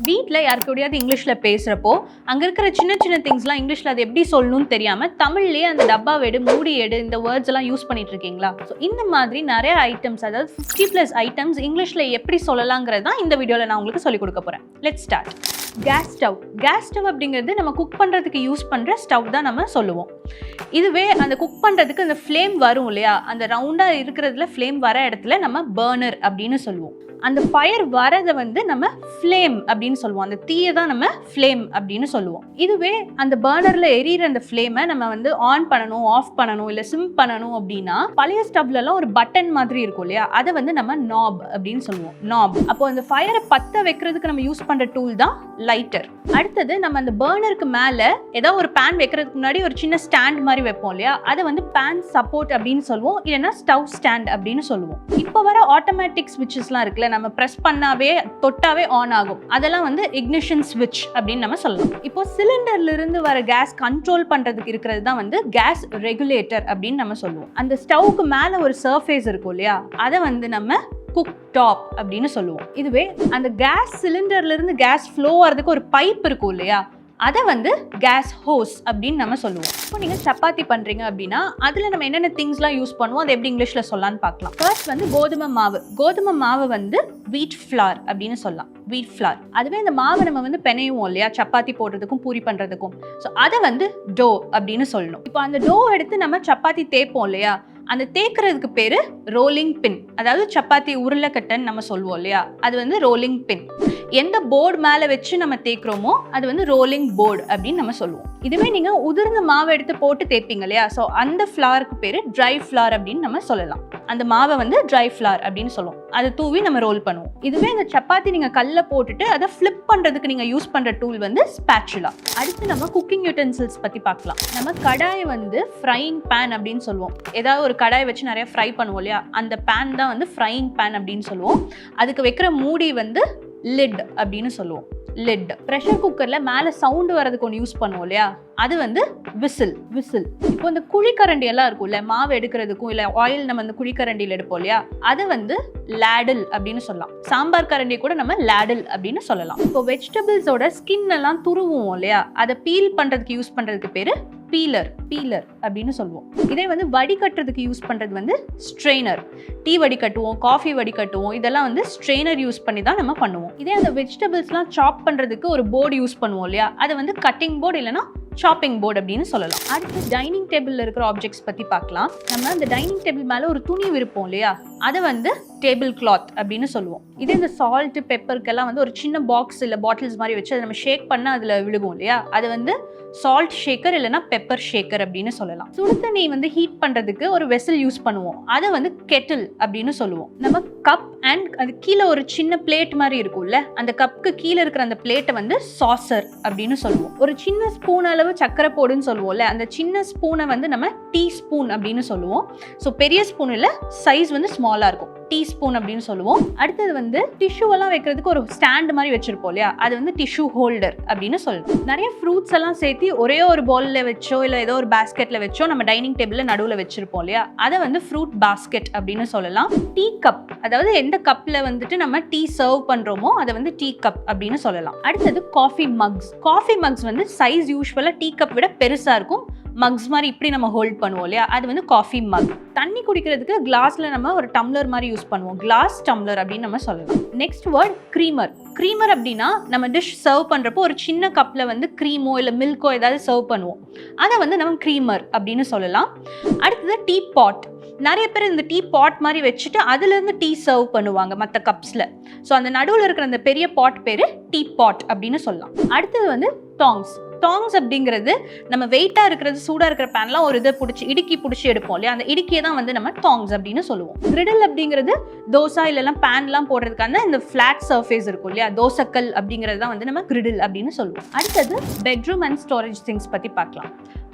வீட்டில் யாருக்கூடையாவது இங்கிலீஷில் பேசுகிறப்போ அங்கே இருக்கிற சின்ன சின்ன திங்ஸ்லாம் இங்கிலீஷில் அது எப்படி சொல்லணும்னு தெரியாமல் தமிழ்லேயே அந்த டப்பா எடு மூடி எடு இந்த வேர்ட்ஸ் எல்லாம் யூஸ் பண்ணிட்டு இருக்கீங்களா? ஸோ இந்த மாதிரி நிறைய ஐட்டம்ஸ், அதாவது 50+ ஐட்டம்ஸ் இங்கிலீஷில் எப்படி சொல்லலாங்கிறது தான் இந்த வீடியோவில் நான் உங்களுக்கு சொல்லிக் கொடுக்க போகிறேன். Let's start. Gas stove. Gas stove அப்படிங்கிறது நம்ம குக் பண்ணுறதுக்கு யூஸ் பண்ணுற ஸ்டவ் தான் நம்ம சொல்லுவோம். இதுவே அந்த குக் பண்ணுறதுக்கு அந்த ஃப்ளேம் வரும் இல்லையா, அந்த ரவுண்டாக இருக்கிறதுல ஃப்ளேம் வர இடத்துல நம்ம பர்னர் அப்படின்னு சொல்லுவோம். அந்த ஃபயர் வரதை வந்து நம்ம ஃப்ளேம் அப்படின்னு சொல்லுவோம். அந்த தீயை தான் நம்ம ஃப்ளேம் அப்படின்னு சொல்லுவோம். இதுவே அந்த பர்னரில் எரியிற அந்த ஃப்ளேமை நம்ம வந்து ஆன் பண்ணணும், ஆஃப் பண்ணணும், இல்லை சிம் பண்ணணும் அப்படின்னா பழைய ஸ்டவ்லலாம் ஒரு பட்டன் மாதிரி இருக்கும் இல்லையா, அதை வந்து நம்ம நாப் அப்படின்னு சொல்லுவோம். நாப். அப்போ அந்த ஃபயரை பற்ற வைக்கிறதுக்கு நம்ம யூஸ் பண்ணுற டூல் தான் லைட்டர். அடுத்தது நம்ம அந்த பர்னருக்கு மேலே ஏதாவது ஒரு பேன் வைக்கிறதுக்கு முன்னாடி ஒரு சின்ன ஸ்டாண்ட் மாதிரி வைப்போம் இல்லையா, அதை வந்து பேன் சப்போர்ட் அப்படின்னு சொல்லுவோம், இல்லைன்னா ஸ்டவ் ஸ்டாண்ட் அப்படின்னு சொல்லுவோம். இப்போ வர ஆட்டோமேட்டிக் ஸ்விட்சஸ்லாம் இருக்குல்ல, நம்ம பிரஸ் பண்ணாவே தொட்டாவே ஆன் ஆகும், அதெல்லாம் வந்து இக்னிஷன் ஸ்விட்ச் அப்படின்னு நம்ம சொல்லலாம். இப்போ சிலிண்டர்ல இருந்து வர கேஸ் கண்ட்ரோல் பண்றதுக்கு இருக்கிறது தான் வந்து கேஸ் ரெகுலேட்டர் அப்படின்னு நம்ம சொல்லுவோம். அந்த ஸ்டவ்க்கு மேல ஒரு சர்ஃபேஸ் இருக்கும் இல்லையா, அதை வந்து நம்ம குக் டாப் அப்படின்னு சொல்லுவோம். இதுவே அந்த கேஸ் சிலிண்டர்ல இருந்து கேஸ் ஃப்ளோ ஆகிறதுக்கு ஒரு பைப் இருக்கும் இல்லையா, அதை வந்து கேஸ் ஹோஸ் அப்படின்னு நம்ம சொல்லுவோம். இப்போ நீங்கள் சப்பாத்தி பண்ணுறீங்க அப்படின்னா அதில் நம்ம என்னென்ன திங்ஸ்லாம் யூஸ் பண்ணுவோம், அதை எப்படி இங்கிலீஷில் சொல்லலான்னு பார்க்கலாம். ஃபர்ஸ்ட் வந்து கோதுமை மாவு. கோதுமை மாவு வந்து வீட் ஃப்ளார் அப்படின்னு சொல்லலாம். வீட் ஃப்ளார். அதுவே இந்த மாவை நம்ம வந்து பிணையுவோம் இல்லையா, சப்பாத்தி போடுறதுக்கும் பூரி பண்ணுறதுக்கும். ஸோ அதை வந்து டோ அப்படின்னு சொல்லணும். இப்போ அந்த டோ எடுத்து நம்ம சப்பாத்தி தேய்ப்போம் இல்லையா, அந்த தேய்க்கிறதுக்கு பேர் ரோலிங் பின். அதாவது சப்பாத்தி உருளைக்கட்டைன்னு நம்ம சொல்லுவோம் இல்லையா, அது வந்து ரோலிங் பின். எந்த போர்டு மேலே வச்சு நம்ம தேய்க்கிறோமோ அது வந்து ரோலிங் போர்டு அப்படின்னு நம்ம சொல்லுவோம். இதுவே நீங்கள் உதிர்ந்த மாவை எடுத்து போட்டு தேய்ப்பீங்க இல்லையா, ஸோ அந்த ஃப்ளாருக்கு பேர் ட்ரை ஃப்ளார் அப்படின்னு நம்ம சொல்லலாம். அந்த மாவை வந்து ட்ரை ஃப்ளார் அப்படின்னு சொல்லுவோம். அதை தூவி நம்ம ரோல் பண்ணுவோம். இதுவே இந்த சப்பாத்தி நீங்கள் கல்ல போட்டுட்டு அதை ஃப்ளிப் பண்ணுறதுக்கு நீங்கள் யூஸ் பண்ணுற டூல் வந்து ஸ்பேச்சுலா. அடுத்து நம்ம குக்கிங் யூட்டென்சில்ஸ் பற்றி பார்க்கலாம். நம்ம கடாய் வந்து ஃப்ரையிங் பேன் அப்படின்னு சொல்லுவோம். ஏதாவது ஒரு கடாய் வச்சு நிறைய ஃப்ரை பண்ணுவோம் இல்லையா, அந்த பேன் தான் வந்து ஃப்ரையிங் பேன் அப்படின்னு சொல்லுவோம். அதுக்கு வைக்கிற மூடி வந்து லிட் அப்படின்னு சொல்லுவோம். லிட். ப்ரெஷர் குக்கரில் மேலே சவுண்டு வரதுக்கு ஒன்று யூஸ் பண்ணுவோம் இல்லையா, அது வந்து விசில். விசில். இப்போ இந்த குழிக்கரண்டி எல்லாம் இருக்கும்ல, மாவு எடுக்கிறதுக்கும் இல்லை ஆயில் நம்ம இந்த குழிக்கரண்டியில் எடுப்போம் இல்லையா, அதை வந்து லேடில் அப்படின்னு சொல்லலாம். சாம்பார் கரண்டி கூட நம்ம லேடில் அப்படின்னு சொல்லலாம். இப்போ வெஜிடபிள்ஸோட ஸ்கின் எல்லாம் துருவோம் இல்லையா, அதை பீல் பண்ணுறதுக்கு யூஸ் பண்ணுறதுக்கு பேர் பீலர். பீலர் அப்படின்னு சொல்லுவோம். இதே வந்து வடிகட்டுறதுக்கு யூஸ் பண்ணுறது வந்து ஸ்ட்ரெயினர். டீ வடிகட்டுவோம், காஃபி வடிகட்டுவோம், இதெல்லாம் வந்து ஸ்ட்ரெயினர் யூஸ் பண்ணி தான் நம்ம பண்ணுவோம். இதே அந்த வெஜிடபிள்ஸ்லாம் சாப் பண்ணுறதுக்கு ஒரு போர்டு யூஸ் பண்ணுவோம் இல்லையா, அதை வந்து கட்டிங் போர்டு இல்லைன்னா ஷாப்பிங் போர்டு அப்படின்னு சொல்லலாம். அடுத்து டைனிங் டேபிளில் இருக்கிற ஆப்ஜெக்ட்ஸ் பற்றி பார்க்கலாம். நம்ம அந்த டைனிங் டேபிள் மேலே ஒரு துணி விரிப்போம் இல்லையா, அதை வந்து டேபிள் கிளாத் அப்படின்னு சொல்லுவோம். இதே இந்த சால்ட் பெப்பருக்கெல்லாம் வந்து ஒரு சின்ன பாக்ஸ் இல்லை பாட்டில்ஸ் மாதிரி வச்சு அதை நம்ம ஷேக் பண்ண அதில் விழுகும் இல்லையா, அது வந்து சால்ட் ஷேக்கர் இல்லைன்னா பெப்பர் ஷேக்கர் அப்படின்னு சொல்லலாம். சுடு தண்ணி வந்து ஹீட் பண்ணுறதுக்கு ஒரு வெசல் யூஸ் பண்ணுவோம், அதை வந்து கெட்டில் அப்படின்னு சொல்லுவோம். நம்ம கப் அண்ட் அது கீழே ஒரு சின்ன பிளேட் மாதிரி இருக்கும்ல, அந்த கப்புக்கு கீழே இருக்கிற அந்த பிளேட்டை வந்து சாசர் அப்படின்னு சொல்லுவோம். ஒரு சின்ன ஸ்பூன் அளவு சக்கரை போடுன்னு சொல்லுவோம்ல, அந்த சின்ன ஸ்பூனை வந்து நம்ம டீ ஸ்பூன் அப்படின்னு சொல்லுவோம். ஸோ பெரிய ஸ்பூன் இல்லை, சைஸ் வந்து ஸ்மாலாக இருக்கும், டீஸ்பூன் அப்படின்னு சொல்லுவோம். அடுத்தது வந்து டிஷ்யூ எல்லாம் வைக்கிறதுக்கு ஒரு ஸ்டாண்ட் மாதிரி வச்சிருப்போம் இல்லையா, அது வந்து டிஷ்யூ ஹோல்டர் அப்படின்னு சொல்லுவோம். நிறைய ஃப்ரூட்ஸ் எல்லாம் சேர்த்து ஒரே ஒரு பவுல்ல வச்சோ இல்லை ஏதோ ஒரு பாஸ்கெட்ல வச்சோ நம்ம டைனிங் டேபிள்ல நடுவில் வச்சிருப்போம் இல்லையா, அதை வந்து ஃப்ரூட் பாஸ்கெட் அப்படின்னு சொல்லலாம். டீ கப், அதாவது எந்த கப்ல வந்துட்டு நம்ம டீ சர்வ் பண்றோமோ அதை வந்து டீ கப் அப்படின்னு சொல்லலாம். அடுத்தது காஃபி மக்ஸ். காஃபி மக்ஸ் வந்து சைஸ் யூஸ்வலா டீ கப் விட பெருசா இருக்கும். மக்ஸ் மாதிரி இப்படி நம்ம ஹோல்ட் பண்ணுவோம் இல்லையா, அது வந்து காஃபி மக். தண்ணி குடிக்கிறதுக்கு கிளாஸ்ல நம்ம ஒரு டம்ளர் மாதிரி யூஸ் பண்ணுவோம், கிளாஸ் டம்ளர் அப்படின்னு நம்ம சொல்லலாம். Next word Kremer. க்ரீமர் அப்படின்னா நம்ம டிஷ் சர்வ் பண்ணுறப்போ ஒரு சின்ன கப்பில் வந்து க்ரீமோ இல்லை மில்கோ ஏதாவது சர்வ் பண்ணுவோம், அதை வந்து நம்ம க்ரீமர் அப்படின்னு சொல்லலாம். அடுத்தது டீ பாட். நிறைய பேர் இந்த டீ பாட் மாதிரி வச்சுட்டு அதுலேருந்து டீ சர்வ் பண்ணுவாங்க மற்ற கப்ஸில். ஸோ அந்த நடுவில் இருக்கிற அந்த பெரிய பாட் பேர் டீ பாட் அப்படின்னு சொல்லலாம். அடுத்தது வந்து டாங்ஸ். டாங்ஸ் அப்படிங்கிறது நம்ம வெயிட்டாக இருக்கிறது, சூடாக இருக்கிற பேன்லாம் ஒரு இதை இடுக்கி பிடிச்சி எடுப்போம் இல்லையா, அந்த இடுக்கியை தான் வந்து நம்ம டாங்ஸ் அப்படின்னு சொல்லுவோம். கிரிடில் அப்படிங்கிறது தோசை இல்லைலாம் பேன்லாம் போடுறதுக்கான இந்த ஃப்ளாட் சர்ஃபேஸ் இருக்கும் இல்லையா, தோசைக்கல் அப்படிங்கிறது தான் வந்து நம்ம கிரிடில் அப்படின்னு சொல்லுவோம். அடுத்தது பெட்ரூம் அண்ட் ஸ்டோரேஜ் திங்ஸ் பற்றி பார்க்கலாம்.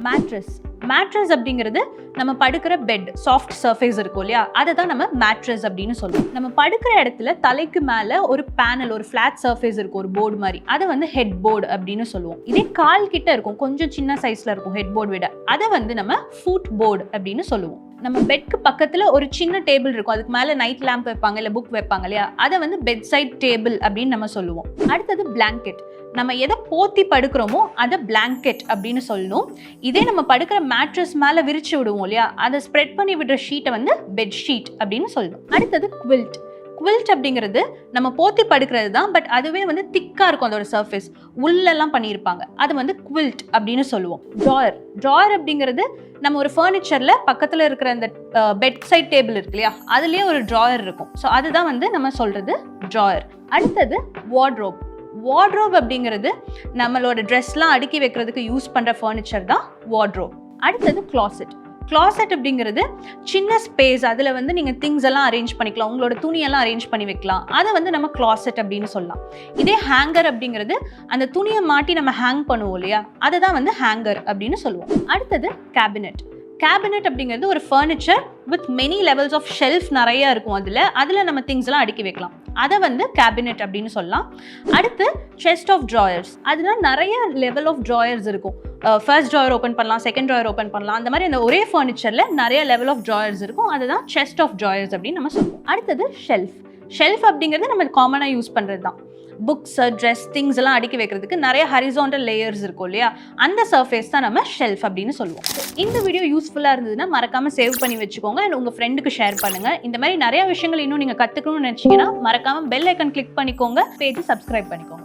மேட்ரஸ். மேட்ரஸ் அப்படிங்கிறது நம்ம படுக்கிற பெட் சாஃப்ட் சர்ஃபேஸ் இருக்கும் இல்லையா, அதை தான் நம்ம மேட்ரஸ் அப்படின்னு சொல்லுவோம். நம்ம படுக்கிற இடத்துல தலைக்கு மேல ஒரு பேனல், ஒரு ஃபிளாட் சர்ஃபேஸ் இருக்கும், ஒரு போர்டு மாதிரி, அதை வந்து ஹெட் போர்டு அப்படின்னு சொல்லுவோம். இதே கால் கிட்ட இருக்கும், கொஞ்சம் சின்ன சைஸ்ல இருக்கும் ஹெட் போர்டு விட, அதை வந்து நம்ம ஃபுட் போர்டு அப்படின்னு சொல்லுவோம். நம்ம பெட்க்கு பக்கத்துல ஒரு சின்ன டேபிள் இருக்கும், அதுக்கு மேல நைட் லேம்ப் வைப்பாங்க இல்ல புக் வைப்பாங்க இல்லையா, அதை வந்து பெட் சைட் டேபிள் அப்படின்னு நம்ம சொல்லுவோம். அடுத்தது பிளாங்கெட். நம்ம எதை போத்தி படுக்கிறோமோ அதை பிளாங்கெட் அப்படின்னு சொல்லணும். இதே நம்ம படுக்கிற மேட்ரஸ் மேல விரிச்சு விடுவோம் இல்லையா, அதை ஸ்ப்ரெட் பண்ணி விடுற ஷீட்டை வந்து பெட் ஷீட் அப்படின்னு சொல்லணும். அடுத்தது குவில்ட். குவில்ட் அப்படிங்கிறது நம்ம போத்தி படுக்கிறது தான், பட் அதுவே வந்து திக்கா இருக்கும், அதோட சர்ஃபேஸ் உள்ளெல்லாம் பண்ணியிருப்பாங்க, அது வந்து குவில்ட் அப்படின்னு சொல்லுவோம். ட்ராயர். ட்ராயர் அப்படிங்கிறது நம்ம ஒரு ஃபர்னிச்சர்ல பக்கத்துல இருக்கிற அந்த பெட் சைட் டேபிள் இருக்கு இல்லையா, அதுலயே ஒரு ட்ராயர் இருக்கும். ஸோ அதுதான் வந்து நம்ம சொல்றது ட்ராயர். அடுத்தது வார்ட்ரோப். வார்ட்ரோப் அப்படிங்கிறது நம்மளோட ட்ரெஸ்லாம் அடுக்கி வைக்கிறதுக்கு யூஸ் பண்ற ஃபர்னிச்சர் தான் வார்ட்ரோப். அடுத்தது கிளாசெட். கிளாசெட் அப்படிங்கிறது சின்ன ஸ்பேஸ், அதில் வந்து நீங்கள் திங்ஸ் எல்லாம் அரேஞ்ச் பண்ணிக்கலாம், உங்களோட துணியெல்லாம் அரேஞ்ச் பண்ணி வைக்கலாம், அதை வந்து நம்ம கிளாசெட் அப்படின்னு சொல்லலாம். இதே ஹேங்கர் அப்படிங்கிறது அந்த துணியை மாட்டி நம்ம ஹேங் பண்ணுவோம் இல்லையா, அதை தான் வந்து ஹேங்கர் அப்படின்னு சொல்லுவோம். அடுத்தது கேபினெட். கேபினெட் அப்படிங்கிறது ஒரு furniture with many levels of shelf நிறைய இருக்கும், அதில் நம்ம திங்ஸ் எல்லாம் அடுக்கி வைக்கலாம், அதை வந்து கேபினெட் அப்படின்னு சொல்லலாம். அடுத்து செஸ்ட் ஆஃப் ட்ராயர்ஸ். அதுதான் நிறைய லெவல் ஆஃப் ட்ராயர்ஸ் இருக்கும். ஃபர்ஸ்ட் ட்ராயர் ஓப்பன் பண்ணலாம், செகண்ட் ட்ராயர் ஓப்பன் பண்ணலாம், அந்த மாதிரி அந்த ஒரே ஃபர்னிச்சரில் நிறைய லெவல் ஆஃப் ட்ராயர்ஸ் இருக்கும், அதுதான் செஸ்ட் ஆஃப் ட்ராயர்ஸ் அப்படின்னு நம்ம சொல்லுவோம். அடுத்தது ஷெல்ஃப். ஷெல்ஃப் அப்படிங்கிறது நம்ம காமனாக யூஸ் பண்ணுறது தான். புக்ஸ், ட்ரெஸ், திங்ஸ் எல்லாம் அடுக்கி வைக்கிறதுக்கு நிறைய ஹரிசாண்டல் லேயர்ஸ் இருக்கும் இல்லையா, அந்த சர்ஃபேஸ் தான் நம்ம ஷெல்ஃப் அப்படின்னு சொல்லுவோம். இந்த வீடியோ யூஸ்ஃபுல்லாக இருந்ததுன்னா மறக்காம சேவ் பண்ணி வச்சுக்கோங்க அண்ட் உங்கள் ஃப்ரெண்டுக்கு ஷேர் பண்ணுங்க. இந்த மாதிரி நிறைய விஷயங்கள் இன்னும் நீங்கள் கற்றுக்கணும்னு நினச்சிங்கன்னா மறக்காம பெல் ஐக்கன் கிளிக் பண்ணிக்கோங்க, பேஜ் சப்ஸ்கிரைப் பண்ணிக்கோங்க.